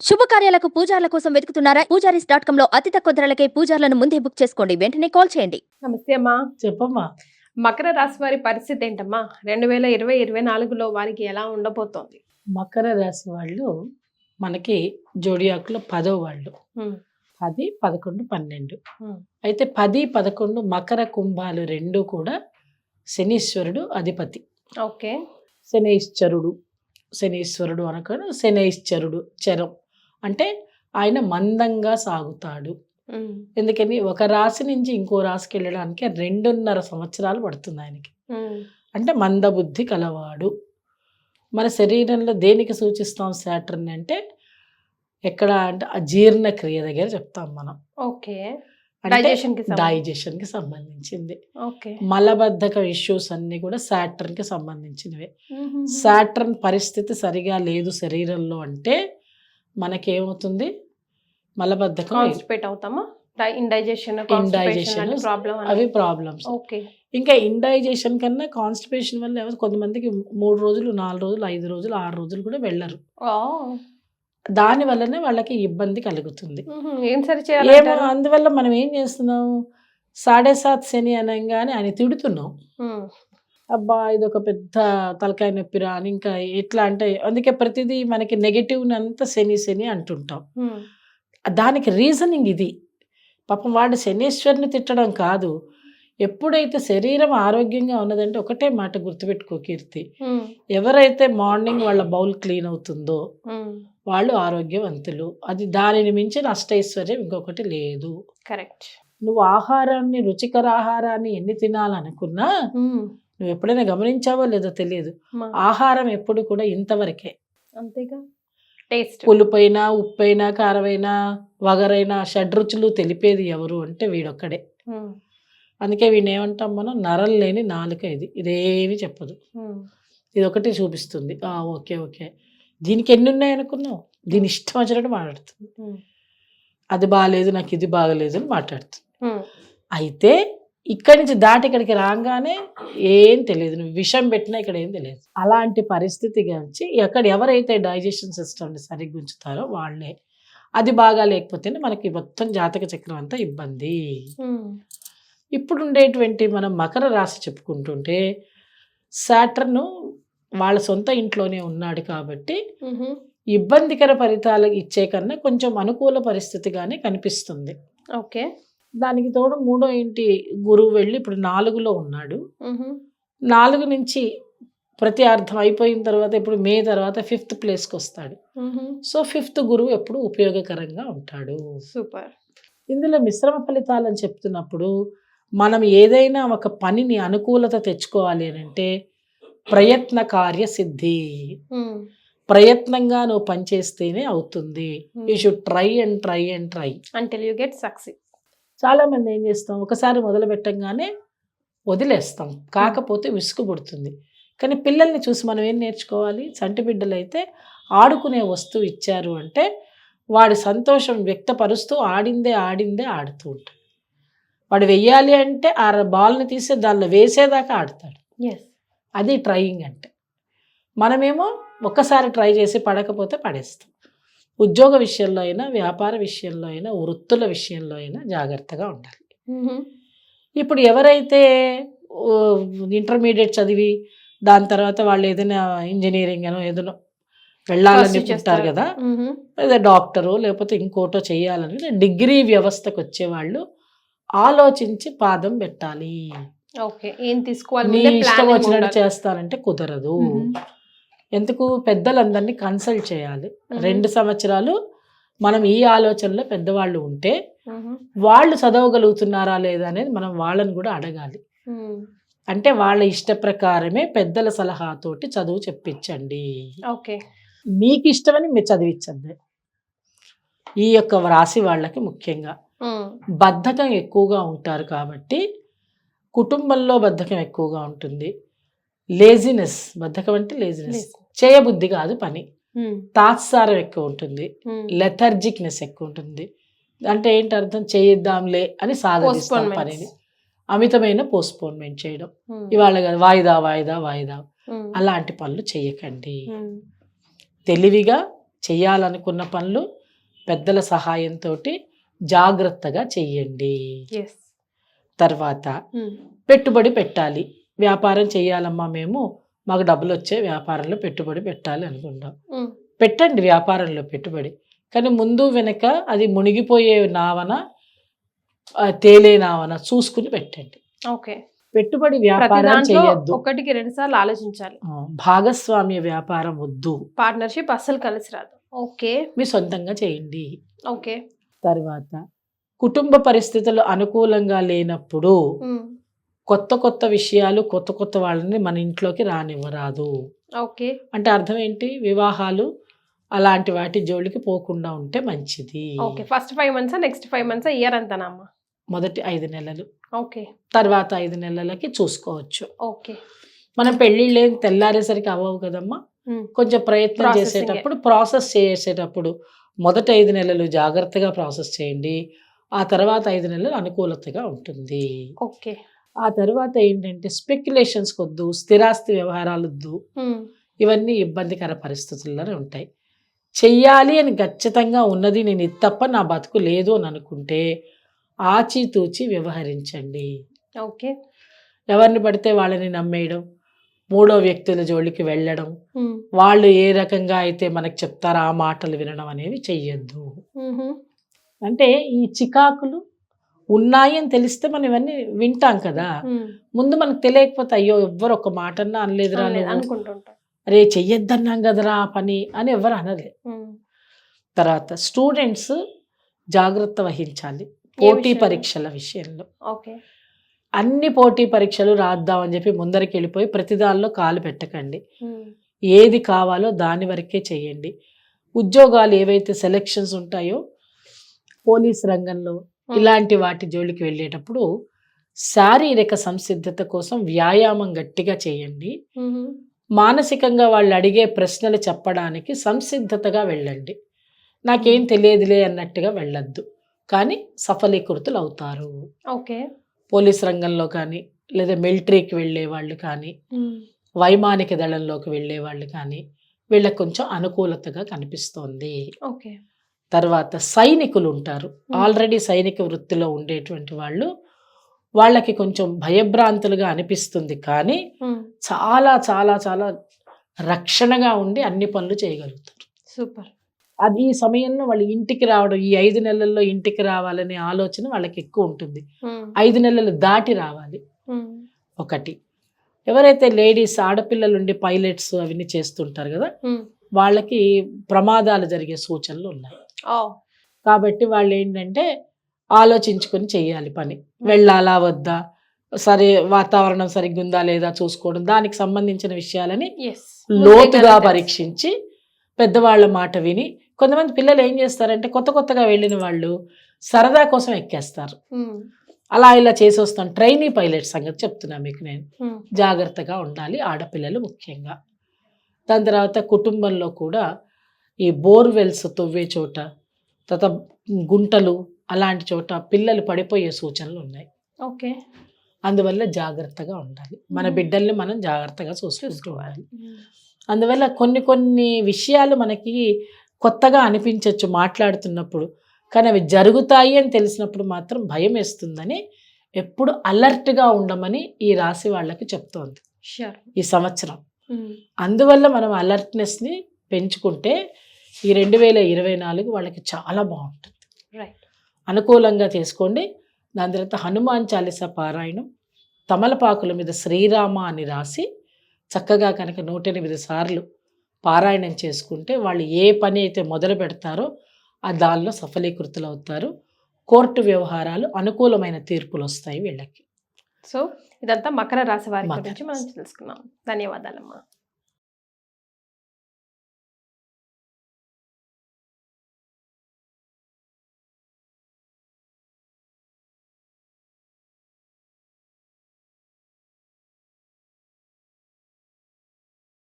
శుభకార్యాలకు పూజార్ల కోసం వెతుకుతున్నారా? పూజారీస్.com లో అతి తక్కువ ధరలకే పూజార్లను ముందే బుక్ చేసుకోండి. వెంటనే కాల్ చేయండి. నమస్తే అమ్మా. చెప్పమ్మా. మకర రాశి వారి పరిస్థితి ఏంటమ్మా? 2020-24లో వారికి ఎలా ఉండబోతోంది? మకర రాశి వాళ్ళు మనకి జోడియాకులో 10వ వాళ్ళు. 10, 11, 12. అయితే 10, 11 మకర కుంభాలు రెండు కూడా శనీశ్వరుడు అధిపతి. ఓకే. శనీశ్వరుడు అనగా శనైశ్చరుడు చరం అంటే ఆయన మందంగా సాగుతాడు. ఎందుకని ఒక రాశి నుంచి ఇంకో రాశికి వెళ్ళడానికి 2.5 సంవత్సరాలు పడుతుంది ఆయనకి. అంటే మందబుద్ధి కలవాడు. మన శరీరంలో దేనికి సూచిస్తాం శాటర్న్ అంటే ఎక్కడ అంటే ఆ జీర్ణక్రియ దగ్గర చెప్తాం మనం. ఓకే. డైజెషన్ కి సంబంధించింది. ఓకే. మలబద్ధక ఇష్యూస్ అన్ని కూడా సాటర్న్ కి సంబంధించినవే. సాటర్న్ పరిస్థితి సరిగా లేదు శరీరంలో అంటే మనకేమవుతుంది? మలబద్ధకం, అవుతామా? ఇండైజెషన్ ఇండైజెషన్ అవి ప్రాబ్లమ్స్. ఓకే. ఇంకా ఇండైజెషన్ కన్నా కాన్స్టిపేషన్ వల్ల కొంతమందికి 3 రోజులు 4 రోజులు 5 రోజులు 6 రోజులు కూడా వెళ్ళరు. దాని వల్లనే వాళ్ళకి ఇబ్బంది కలుగుతుంది. ఏం సరి చేయాలి? అందువల్ల మనం ఏం చేస్తున్నాం? 7.5 శని అనగానే ఆయన తిడుతున్నాం. అబ్బా ఇదొక పెద్ద తలకాయ నొప్పిరా అని. ఇంకా ఎట్లా అంటే అందుకే ప్రతిదీ మనకి నెగటివ్ అంతా శని అంటుంటాం. దానికి రీజనింగ్ ఇది. పాపం వాడు శనీశ్వరుని తిట్టడం కాదు. ఎప్పుడైతే శరీరం ఆరోగ్యంగా ఉన్నదంటే ఒకటే మాట గుర్తుపెట్టుకో కీర్తి, ఎవరైతే మార్నింగ్ వాళ్ళ బౌల్ క్లీన్ అవుతుందో వాళ్ళు ఆరోగ్యవంతులు. అది దానిని మించిన అష్టైశ్వర్యం ఇంకొకటి లేదు. కరెక్ట్. నువ్వు ఆహారాన్ని, రుచికర ఆహారాన్ని ఎన్ని తినాలనుకున్నా నువ్వు ఎప్పుడైనా గమనించావో లేదో తెలియదు, ఆహారం ఎప్పుడు కూడా ఇంతవరకే. అంతేగా. టేస్ట్ పులుపైనా, ఉప్పైనా, కారమైనా, వగరైనా షడ్రుచులు తెలిపేది ఎవరు అంటే వీడొక్కడే. అందుకే వీడిని ఏమంటాం మనం? నరం లేని నాలుక. ఇదేమి చెప్పదు, ఇది ఒకటి చూపిస్తుంది. ఓకే ఓకే దీనికి ఎన్ని ఉన్నాయి అనుకున్నావు? దీని ఇష్టం వచ్చినట్టు మాట్లాడుతుంది. అది బాగాలేదు, నాకు ఇది బాగలేదు అని మాట్లాడుతుంది. అయితే ఇక్కడి నుంచి దాటి ఇక్కడికి రాగానే ఏం తెలియదు, నువ్వు విషం పెట్టినా ఇక్కడ ఏం తెలియదు. అలాంటి పరిస్థితి గురించి ఎవరైతే డైజెషన్ సిస్టమ్ని సరిగ్గా ఉంచుతారో వాళ్ళే. అది బాగా లేకపోతేనే మనకి మొత్తం జాతక చక్రం అంతా ఇబ్బంది. ఇప్పుడు ఉండేటువంటి మనం మకర రాశి చెప్పుకుంటుంటే సాటర్న్ వాళ్ళ సొంత ఇంట్లోనే ఉన్నాడు కాబట్టి ఇబ్బందికర ఫలితాలు ఇచ్చే కన్నా కొంచెం అనుకూల పరిస్థితిగానే కనిపిస్తుంది. ఓకే. దానికి తోడు 3వ ఇంటి గురువు వెళ్ళి ఇప్పుడు 4లో ఉన్నాడు. 4 నుంచి ప్రతి అర్థం అయిపోయిన తర్వాత ఇప్పుడు మే తర్వాత 5th ప్లేస్కి వస్తాడు. సో 5th గురువు ఎప్పుడు ఉపయోగకరంగా ఉంటాడు. సూపర్. ఇందులో మిశ్రమ ఫలితాలు అని చెప్తున్నప్పుడు మనం ఏదైనా ఒక పనిని అనుకూలత తెచ్చుకోవాలి అని అంటే ప్రయత్న కార్యసిద్ధి. ప్రయత్నంగా నువ్వు పనిచేస్తేనే అవుతుంది. You should try and try and try until you get success. చాలా మంది ఏం చేస్తాం, ఒకసారి మొదలు పెట్టంగానే వదిలేస్తాం, కాకపోతే విసుగు పుడుతుంది. కానీ పిల్లల్ని చూసి మనం ఏం నేర్చుకోవాలి? చంటి బిడ్డలు అయితే ఆడుకునే వస్తువు ఇచ్చారు అంటే వాడి సంతోషం వ్యక్తపరుస్తూ ఆడిందే ఆడుతూ ఉంటాడు. వాడు వెయ్యాలి అంటే ఆ బాల్ని తీసి దానిలో వేసేదాకా ఆడతాడు. అది ట్రయింగ్ అంటే. మనమేమో ఒక్కసారి ట్రై చేసి పడకపోతే పడేస్తాం. ఉద్యోగ విషయంలో అయినా, వ్యాపార విషయంలో అయినా, వృత్తుల విషయంలో అయినా జాగ్రత్తగా ఉండాలి. ఇప్పుడు ఎవరైతే ఇంటర్మీడియట్ చదివి దాని తర్వాత వాళ్ళు ఏదైనా ఇంజనీరింగ్ అనో ఏదైనా వెళ్ళాలని చెప్తారు కదా, లేదా డాక్టరు లేకపోతే ఇంకోటో చేయాలని డిగ్రీ వ్యవస్థకు వచ్చేవాళ్ళు ఆలోచించి పాదం పెట్టాలి. ఏం తీసుకోవాలి? నీ ఇష్టం వచ్చినట్టు చేస్తానంటే కుదరదు. ఎందుకు? పెద్దలందరినీ కన్సల్ట్ చేయాలి. 2 సంవత్సరాలు మనం ఈ ఆలోచనలో పెద్దవాళ్ళు ఉంటే వాళ్ళు చదవగలుగుతున్నారా లేదా అనేది మనం వాళ్ళని కూడా అడగాలి. అంటే వాళ్ళ ఇష్ట ప్రకారమే పెద్దల సలహాతోటి చదువు చెప్పించండి. ఓకే. మీకు ఇష్టమని మీరు చదివించండి. ఈ యొక్క రాశి వాళ్ళకి ముఖ్యంగా బద్ధకం ఎక్కువగా ఉంటారు కాబట్టి కుటుంబంలో బద్ధకం ఎక్కువగా ఉంటుంది. లేజినెస్, బద్ధకం అంటే లేజినెస్, చేయబుద్ధి కాదు పని. తాత్సారం ఎక్కువ ఉంటుంది. లెథర్జిక్నెస్ ఎక్కువ ఉంటుంది. అంటే ఏంటి అర్థం? చేద్దాంలే అని సాగదీస్తాం పనిని. అమితమైన పోస్ట్పోన్మెంట్ చేయడం, ఇవాళ కాదు వాయిదా వాయిదా వాయిదా, అలాంటి పనులు చేయకండి. తెలివిగా చేయాలనుకున్న పనులు పెద్దల సహాయంతో జాగ్రత్తగా చెయ్యండి. ఎస్. తర్వాత పెట్టుబడి పెట్టాలి. వ్యాపారం చేయాలమ్మా, మేము మాకు డబ్బులు వచ్చే వ్యాపారంలో పెట్టుబడి పెట్టాలి అనుకుంటాం. పెట్టండి వ్యాపారంలో పెట్టుబడి, కానీ ముందు వెనక అది మునిగిపోయే నావన తేలే నావన చూసుకుని పెట్టండి. ఓకే. పెట్టుబడి ప్రతి వ్యాపారం దాంట్లో చేయొద్దు. ఒకటికి 2 సార్లు ఆలోచించాలి. భాగస్వామ్య వ్యాపారం వద్దు. పార్ట్నర్షిప్ అస్సలు కలిసి రాదు. ఓకే. మీ సొంతంగా చేయండి. ఓకే. తర్వాత కుటుంబ పరిస్థితులు అనుకూలంగా లేనప్పుడు కొత్త కొత్త విషయాలు, కొత్త కొత్త వాళ్ళని మన ఇంట్లోకి రానివ్వరాదు. ఓకే. అంటే అర్థం ఏంటి? వివాహాలు అలాంటి వాటి జోలికి పోకుండా ఉంటే మంచిది. Okay. First 5 months, next 5 months, year అంతానమ్మా? మొదటి 5 నెలలు, ఓకే. తర్వాత 5 నెలలకి చూసుకోవచ్చు. ఓకే. మనం పెళ్ళిళ్ళు ఏం తెల్లారేసరికి అవ్వవు కదమ్మా. కొంచెం ప్రయత్నం Processing. చేసేటప్పుడు, ప్రాసెస్ చేసేటప్పుడు మొదటి 5 నెలలు జాగ్రత్తగా ప్రాసెస్ చేయండి. ఆ తర్వాత 5 నెలలు అనుకూలతగా ఉంటుంది. ఓకే. ఆ తర్వాత ఏంటంటే స్పెక్యులేషన్స్ వద్దు, స్థిరాస్తి వ్యవహారాలు వద్దు. ఇవన్నీ ఇబ్బందికర పరిస్థితుల్లోనే ఉంటాయి. చెయ్యాలి అని ఖచ్చితంగా ఉన్నది, నేను ఇది తప్ప నా బతుకు లేదు అని అనుకుంటే ఆచితూచి వ్యవహరించండి. ఓకే. ఎవరిని పడితే వాళ్ళని నమ్మేయడం, మూడో వ్యక్తుల జోలికి వెళ్ళడం, వాళ్ళు ఏ రకంగా అయితే మనకు చెప్తారో ఆ మాటలు వినడం అనేవి చెయ్యొద్దు. అంటే ఈ చికాకులు ఉన్నాయి అని తెలిస్తే మనం ఇవన్నీ వింటాం కదా. ముందు మనకు తెలియకపోతే అయ్యో ఎవ్వరు ఒక మాట అన్నా అనలేదురా, అనుకుంటుంటాం, అరే చెయ్యొద్దన్నాం కదరా ఆ పని అని ఎవరు అనలే. తర్వాత స్టూడెంట్స్ జాగ్రత్త వహించాలి పోటీ పరీక్షల విషయంలో. ఓకే. అన్ని పోటీ పరీక్షలు రాద్దామని చెప్పి ముందరికి వెళ్ళిపోయి ప్రతి దానిలో కాలు పెట్టకండి. ఏది కావాలో దాని వరకే చెయ్యండి. ఉద్యోగాలు ఏవైతే సెలెక్షన్స్ ఉంటాయో పోలీస్ రంగంలో ఇలాంటి వాటి జోలికి వెళ్ళేటప్పుడు శారీరక సంసిద్ధత కోసం వ్యాయామం గట్టిగా చేయండి. మానసికంగా వాళ్ళు అడిగే ప్రశ్నలు చెప్పడానికి సంసిద్ధతగా వెళ్ళండి. నాకేం తెలియదులే అన్నట్టుగా వెళ్ళొద్దు, కానీ సఫలీకృతులు అవుతారు. ఓకే. పోలీస్ రంగంలో కానీ, లేదా మిలిటరీకి వెళ్ళే వాళ్ళు కానీ, వైమానిక దళంలోకి వెళ్ళే వాళ్ళు కానీ వీళ్ళకి కొంచెం అనుకూలతగా కనిపిస్తోంది. ఓకే. తర్వాత సైనికులు ఉంటారు, ఆల్రెడీ సైనిక వృత్తిలో ఉండేటువంటి వాళ్ళు, వాళ్ళకి కొంచెం భయభ్రాంతులుగా అనిపిస్తుంది, కానీ చాలా చాలా చాలా రక్షణగా ఉండి అన్ని పనులు చేయగలుగుతారు. సూపర్. అది ఈ సమయంలో వాళ్ళు ఇంటికి రావడం, ఈ 5 నెలల్లో ఇంటికి రావాలనే ఆలోచన వాళ్ళకి ఎక్కువ ఉంటుంది. 5 నెలలు దాటి రావాలి. ఒకటి, ఎవరైతే లేడీస్ ఆడపిల్లలు ఉండి పైలట్స్ అవన్నీ చేస్తుంటారు కదా, వాళ్ళకి ప్రమాదాలు జరిగే సూచనలు ఉన్నాయి. కాబట్టి వాళ్ళు ఏంటంటే ఆలోచించుకొని చెయ్యాలి పని. వెళ్ళాలా వద్దా, సరే వాతావరణం సరిగ్గా ఉందా లేదా చూసుకోవడం, దానికి సంబంధించిన విషయాలని లోతుగా పరీక్షించి పెద్దవాళ్ళ మాట విని. కొంతమంది పిల్లలు ఏం చేస్తారంటే కొత్త కొత్తగా వెళ్ళిన వాళ్ళు సరదా కోసం ఎక్కేస్తారు. అలా ఇలా చేసి వస్తాను. ట్రైనీ పైలట్ సంగతి చెప్తున్నా మీకు నేను. జాగ్రత్తగా ఉండాలి ఆడపిల్లలు ముఖ్యంగా. దాని తర్వాత కుటుంబంలో కూడా ఈ బోర్వెల్స్ తవ్వే చోట, తర్వాత గుంటలు అలాంటి చోట పిల్లలు పడిపోయే సూచనలు ఉన్నాయి. ఓకే. అందువల్ల జాగ్రత్తగా ఉండాలి. మన బిడ్డల్ని మనం జాగ్రత్తగా చూసుకోవాలి. అందువల్ల కొన్ని కొన్ని విషయాలు మనకి కొత్తగా అనిపించవచ్చు మాట్లాడుతున్నప్పుడు, కానీ అవి జరుగుతాయి అని తెలిసినప్పుడు మాత్రం భయం వేస్తుందని ఎప్పుడు అలర్ట్గా ఉండమని ఈ రాశి వాళ్ళకి చెప్తోంది ఈ సంవత్సరం. అందువల్ల మనం అలర్ట్నెస్ని పెంచుకుంటే ఈ 2024 వాళ్ళకి చాలా బాగుంటుంది. అనుకూలంగా చేసుకోండి. దాని తర్వాత హనుమాన్ చాలీసా పారాయణం, తమలపాకుల మీద శ్రీరామ అని రాసి చక్కగా కనుక 108 సార్లు పారాయణం చేసుకుంటే వాళ్ళు ఏ పని అయితే మొదలు పెడతారో ఆ దానిలో సఫలీకృతులు అవుతారు. కోర్టు వ్యవహారాలు అనుకూలమైన తీర్పులు వస్తాయి వీళ్ళకి. సో ఇదంతా మకర రాశి వారి గురించి మనం తెలుసుకున్నాం. ధన్యవాదాలమ్మా.